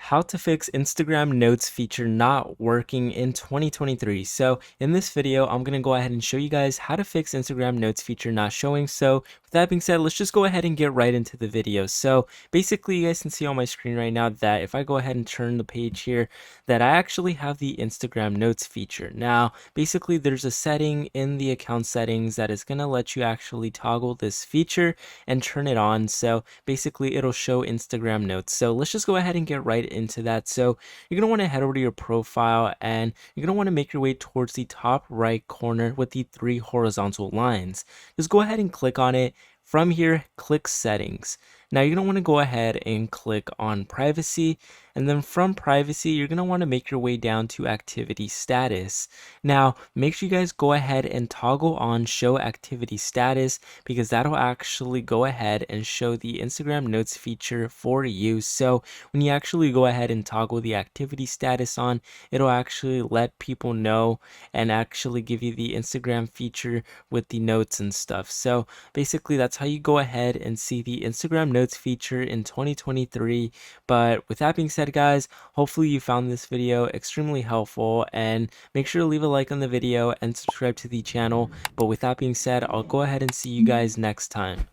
how to fix Instagram Notes feature not working in 2023. So in this video, I'm going to go ahead and show you guys how to fix Instagram Notes feature not showing. So with that being said, let's just go ahead and get right into the video. So basically, you guys can see on my screen right now that if I go ahead and turn the page here, that I actually have the Instagram Notes feature. Now, basically, there's a setting in the account settings that is going to let you actually toggle this feature and turn it on. So basically, it'll show Instagram Notes. So let's just go ahead and get right into that. So you're going to want to head over to your profile and you're going to want to make your way towards the top right corner with the three horizontal lines. Just go ahead and click on it. From here, click settings. Now you're going to want to go ahead and click on privacy, and then from privacy you're going to want to make your way down to activity status. Now make sure you guys go ahead and toggle on show activity status, because that'll actually go ahead and show the Instagram Notes feature for you. So when you actually go ahead and toggle the activity status on, it'll actually let people know and actually give you the Instagram feature with the notes and stuff. So basically that's how you go ahead and see the Instagram Notes feature in 2023. But with that being said, guys, hopefully you found this video extremely helpful, and make sure to leave a like on the video and subscribe to the channel. But with that being said, I'll go ahead and see you guys next time.